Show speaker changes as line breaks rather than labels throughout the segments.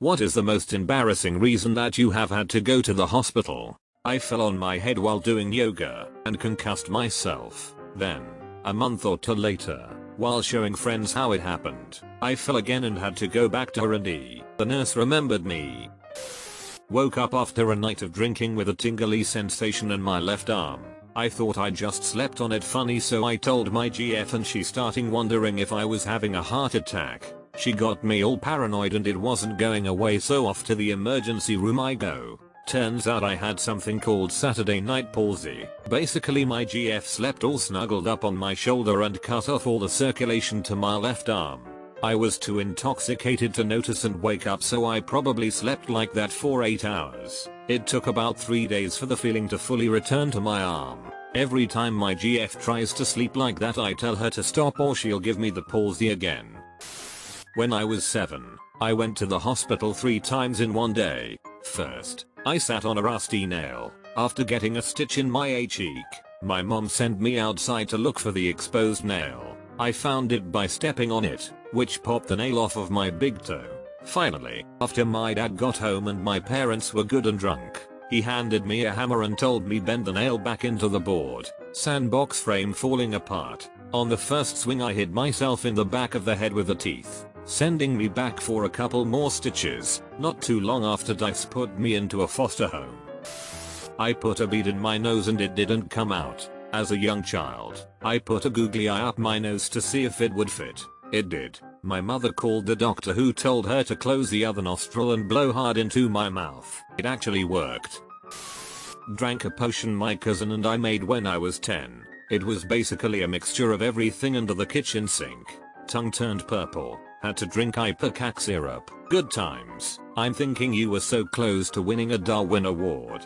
What is the most embarrassing reason that you have had to go to the hospital? I fell on my head while doing yoga and concussed myself. Then, a month or two later, while showing friends how it happened, I fell again and had to go back to R&D. The nurse remembered me. Woke up after a night of drinking with a tingly sensation in my left arm. I thought I just slept on it funny, so I told my GF and she starting wondering if I was having a heart attack. She got me all paranoid and it wasn't going away, so off to the emergency room I go. Turns out I had something called Saturday night palsy. Basically my GF slept all snuggled up on my shoulder and cut off all the circulation to my left arm. I was too intoxicated to notice and wake up, so I probably slept like that for 8 hours. It took about 3 days for the feeling to fully return to my arm. Every time my GF tries to sleep like that I tell her to stop or she'll give me the palsy again. When I was 7, I went to the hospital 3 times in one day. First, I sat on a rusty nail. After getting a stitch in my cheek, my mom sent me outside to look for the exposed nail. I found it by stepping on it, which popped the nail off of my big toe. Finally, after my dad got home and my parents were good and drunk, he handed me a hammer and told me bend the nail back into the board. Sandbox frame falling apart. On the first swing I hit myself in the back of the head with the teeth, sending me back for a couple more stitches. Not too long after, Dice put me into a foster home. I put a bead in my nose and it didn't come out. As a young child, I put a googly eye up my nose to see if it would fit. It did. My mother called the doctor, who told her to close the other nostril and blow hard into my mouth. It actually worked. Drank a potion my cousin and I made when I was 10. It was basically a mixture of everything under the kitchen sink. Tongue turned purple. Had to drink ipecac syrup. Good times. I'm thinking you were so close to winning a Darwin Award.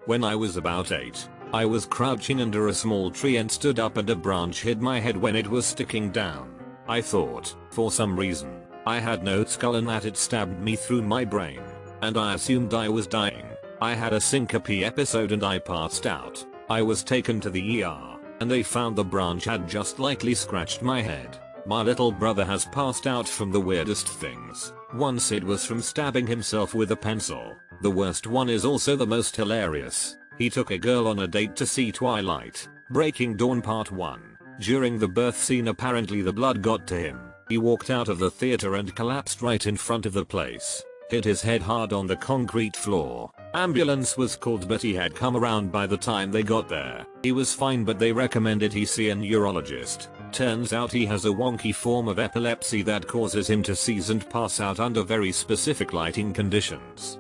When I was about 8, I was crouching under a small tree and stood up and a branch hit my head when it was sticking down. I thought, for some reason, I had no skull and that it stabbed me through my brain, and I assumed I was dying. I had a syncope episode and I passed out. I was taken to the ER, and they found the branch had just lightly scratched my head. My little brother has passed out from the weirdest things. Once it was from stabbing himself with a pencil. The worst one is also the most hilarious. He took a girl on a date to see Twilight, Breaking Dawn Part 1. During the birth scene apparently the blood got to him. He walked out of the theater and collapsed right in front of the place. Hit his head hard on the concrete floor. Ambulance was called but he had come around by the time they got there. He was fine but they recommended he see a neurologist. Turns out he has a wonky form of epilepsy that causes him to seize and pass out under very specific lighting conditions.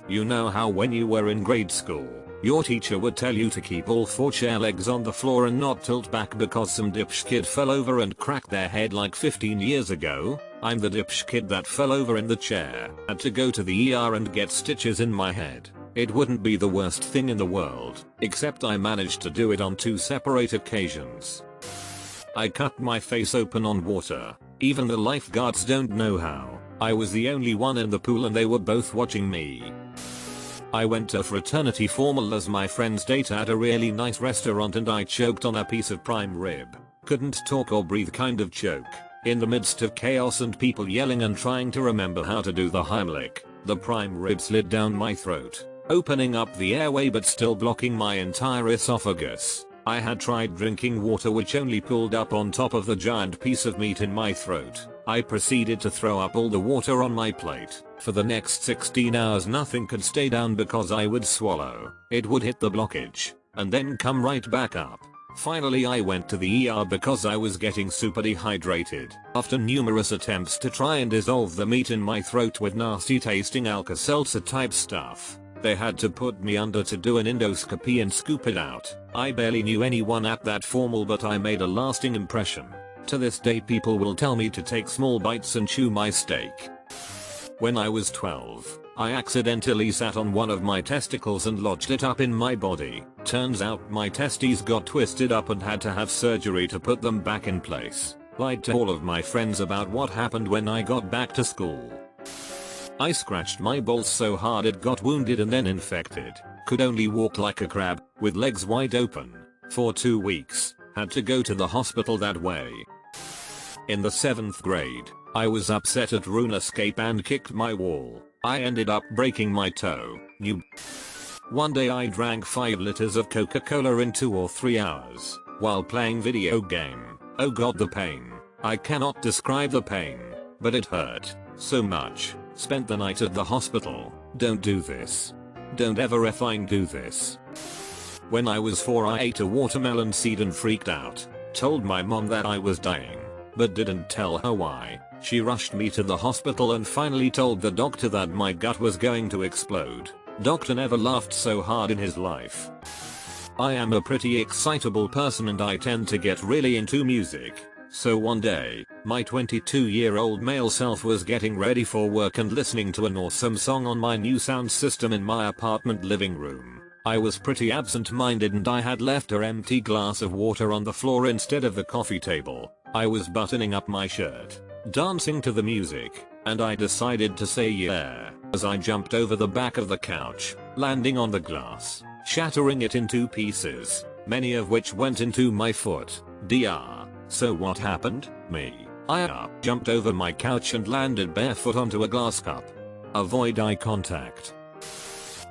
You know how when you were in grade school, your teacher would tell you to keep all 4 chair legs on the floor and not tilt back because some dipshit fell over and cracked their head like 15 years ago? I'm the dipshit that fell over in the chair. Had to go to the ER and get stitches in my head. It wouldn't be the worst thing in the world, except I managed to do it on 2 separate occasions. I cut my face open on water. Even the lifeguards don't know how. I was the only one in the pool and they were both watching me. I went to fraternity formal as my friend's date at a really nice restaurant and I choked on a piece of prime rib. Couldn't talk or breathe kind of choke. In the midst of chaos and people yelling and trying to remember how to do the Heimlich, the prime rib slid down my throat, opening up the airway but still blocking my entire esophagus. I had tried drinking water which only pulled up on top of the giant piece of meat in my throat. I proceeded to throw up all the water on my plate. For the next 16 hours nothing could stay down because I would swallow. It would hit the blockage, and then come right back up. Finally I went to the ER because I was getting super dehydrated. After numerous attempts to try and dissolve the meat in my throat with nasty tasting Alka-Seltzer type stuff, they had to put me under to do an endoscopy and scoop it out. I barely knew anyone at that formal but I made a lasting impression. To this day people will tell me to take small bites and chew my steak. When I was 12, I accidentally sat on one of my testicles and lodged it up in my body. Turns out my testes got twisted up and had to have surgery to put them back in place. Lied to all of my friends about what happened when I got back to school. I scratched my balls so hard it got wounded and then infected. Could only walk like a crab, with legs wide open, for 2 weeks. Had to go to the hospital that way. In the 7th grade, I was upset at RuneScape and kicked my wall. I ended up breaking my toe. One day I drank 5 liters of Coca-Cola in 2 or 3 hours while playing video game. Oh god, the pain. I cannot describe the pain, but it hurt so much. Spent the night at the hospital. Don't do this. Don't ever effing do this. When I was 4 I ate a watermelon seed and freaked out. Told my mom that I was dying, but didn't tell her why. She rushed me to the hospital and finally told the doctor that my gut was going to explode. Doctor never laughed so hard in his life. I am a pretty excitable person and I tend to get really into music. So one day, my 22-year-old male self was getting ready for work and listening to an awesome song on my new sound system in my apartment living room. I was pretty absent-minded and I had left an empty glass of water on the floor instead of the coffee table. I was buttoning up my shirt, dancing to the music, and I decided to say yeah as I jumped over the back of the couch, landing on the glass, shattering it in 2 pieces, many of which went into my foot. Dr. So what happened? I jumped over my couch and landed barefoot onto a glass cup. Avoid eye contact.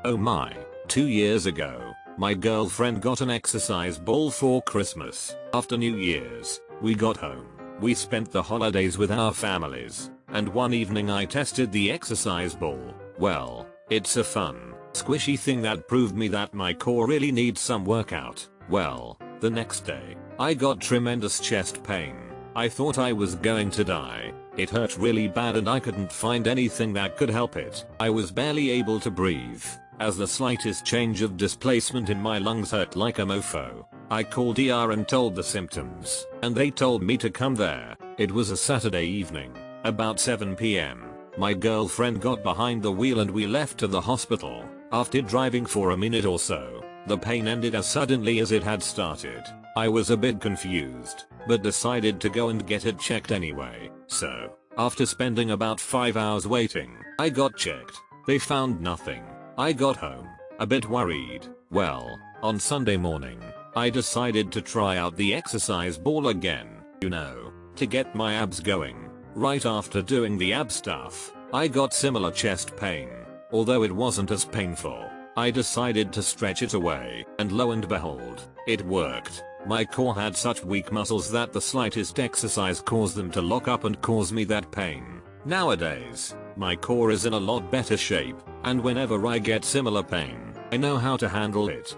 Oh my. 2 years ago, my girlfriend got an exercise ball for Christmas. After New Year's, we got home. We spent the holidays with our families, and one evening I tested the exercise ball. Well, it's a fun, squishy thing that proved me that my core really needs some workout. Well, the next day, I got tremendous chest pain. I thought I was going to die. It hurt really bad and I couldn't find anything that could help it. I was barely able to breathe, as the slightest change of displacement in my lungs hurt like a mofo. I called ER and told the symptoms, and they told me to come there. It was a Saturday evening, about 7 PM. My girlfriend got behind the wheel and we left to the hospital. After driving for a minute or so, the pain ended as suddenly as it had started. I was a bit confused, but decided to go and get it checked anyway. So, after spending about 5 hours waiting, I got checked. They found nothing. I got home, a bit worried. Well, on Sunday morning, I decided to try out the exercise ball again, to get my abs going. Right after doing the ab stuff, I got similar chest pain, although it wasn't as painful. I decided to stretch it away, and lo and behold, it worked. My core had such weak muscles that the slightest exercise caused them to lock up and cause me that pain. Nowadays, my core is in a lot better shape, and whenever I get similar pain, I know how to handle it.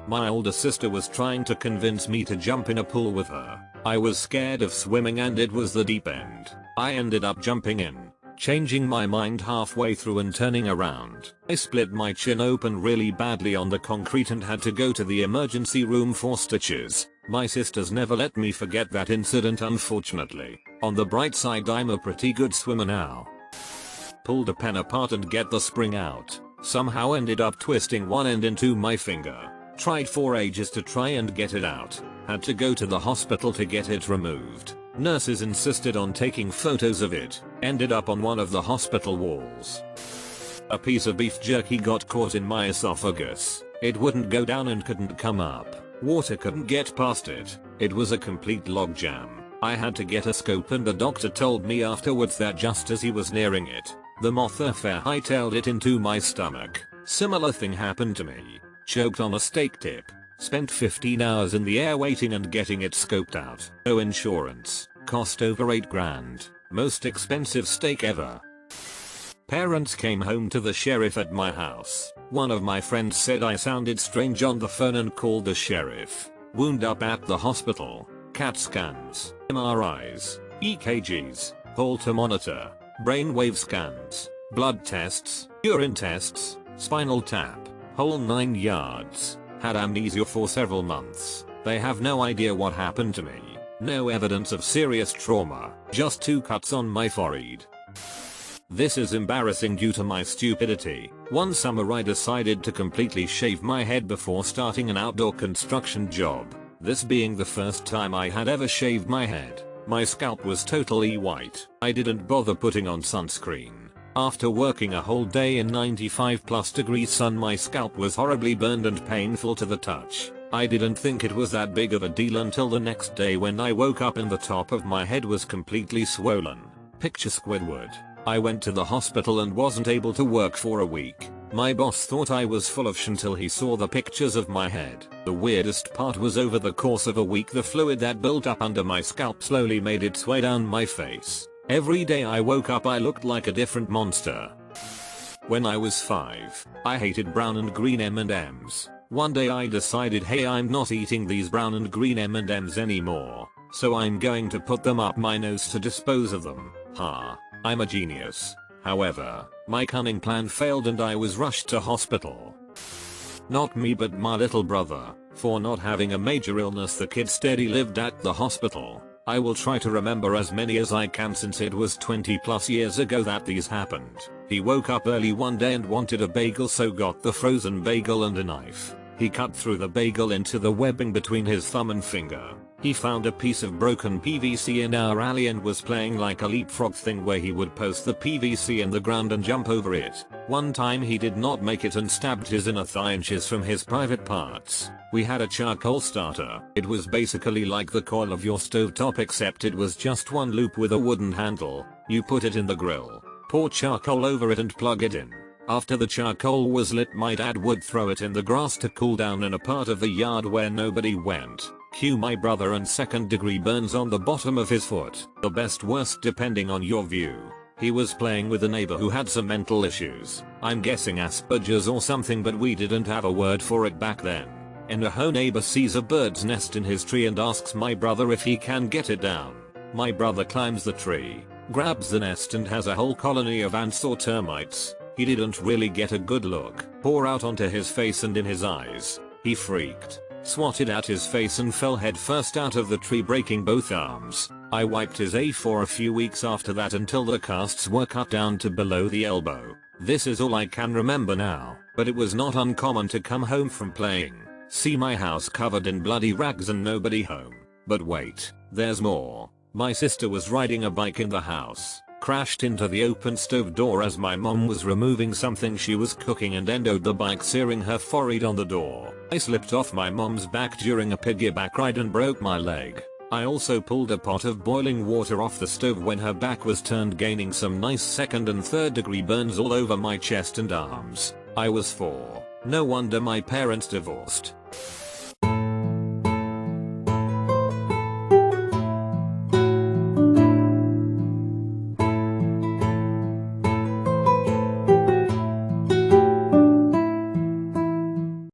My older sister was trying to convince me to jump in a pool with her. I was scared of swimming and it was the deep end. I ended up jumping in, changing my mind halfway through and turning around. I split my chin open really badly on the concrete and had to go to the emergency room for stitches. My sisters never let me forget that incident, unfortunately. On the bright side, I'm a pretty good swimmer now. Pulled a pen apart and get the spring out. Somehow ended up twisting one end into my finger. Tried for ages to try and get it out. Had to go to the hospital to get it removed. Nurses insisted on taking photos of it. Ended up on one of the hospital walls. A piece of beef jerky got caught in my esophagus. It wouldn't go down and couldn't come up. Water couldn't get past it. It was a complete logjam. I had to get a scope and the doctor told me afterwards that just as he was nearing it, the moth affair hightailed it into my stomach. Similar thing happened to me. Choked on a steak tip. Spent 15 hours in the air waiting and getting it scoped out. No insurance. Cost over 8 grand. Most expensive steak ever. Parents came home to the sheriff at my house. One of my friends said I sounded strange on the phone and called the sheriff. Wound up at the hospital. CAT scans, MRIs, EKGs, Holter monitor, brainwave scans, blood tests, urine tests, spinal tap, whole 9 yards. Had amnesia for several months. They have no idea what happened to me. No evidence of serious trauma, just 2 cuts on my forehead. This is embarrassing due to my stupidity. One summer I decided to completely shave my head before starting an outdoor construction job. This being the first time I had ever shaved my head. My scalp was totally white. I didn't bother putting on sunscreen. After working a whole day in 95+ sun, my scalp was horribly burned and painful to the touch. I didn't think it was that big of a deal until the next day when I woke up and the top of my head was completely swollen. picture Squidward. I went to the hospital and wasn't able to work for a week. My boss thought I was full of shit until he saw the pictures of my head. The weirdest part was over the course of a week the fluid that built up under my scalp slowly made its way down my face. Every day I woke up I looked like a different monster. When I was 5, I hated brown and green M&Ms. One day I decided, hey, I'm not eating these brown and green M&Ms anymore, so I'm going to put them up my nose to dispose of them. I'm a genius. However, my cunning plan failed and I was rushed to hospital. Not me but my little brother. For not having a major illness the kid steady lived at the hospital. I will try to remember as many as I can since it was 20 plus years ago that these happened. He woke up early one day and wanted a bagel, so got the frozen bagel and a knife. He cut through the bagel into the webbing between his thumb and finger. He found a piece of broken PVC in our alley and was playing like a leapfrog thing where he would post the PVC in the ground and jump over it. One time he did not make it and stabbed his inner thigh inches from his private parts. We had a charcoal starter. It was basically like the coil of your stovetop except it was just one loop with a wooden handle. You put it in the grill, pour charcoal over it and plug it in. After the charcoal was lit my dad would throw it in the grass to cool down in a part of the yard where nobody went. Cue my brother and 2nd degree burns on the bottom of his foot. The best worst depending on your view. He was playing with a neighbor who had some mental issues. I'm guessing Asperger's or something, but we didn't have a word for it back then. In a hoe neighbor sees a bird's nest in his tree and asks my brother if he can get it down. My brother climbs the tree, grabs the nest and has a whole colony of ants or termites. He didn't really get a good look. Pour out onto his face and in his eyes. He freaked, swatted at his face and fell headfirst out of the tree, breaking both arms. I wiped his A for a few weeks after that until the casts were cut down to below the elbow. This is all I can remember now, but it was not uncommon to come home from playing, see my house covered in bloody rags and nobody home. But wait, there's more. My sister was riding a bike in the house, crashed into the open stove door as my mom was removing something she was cooking and endoed the bike, searing her forehead on the door. I slipped off my mom's back during a piggyback ride and broke my leg. I also pulled a pot of boiling water off the stove when her back was turned, gaining some nice 2nd and 3rd degree burns all over my chest and arms. I was 4. No wonder my parents divorced.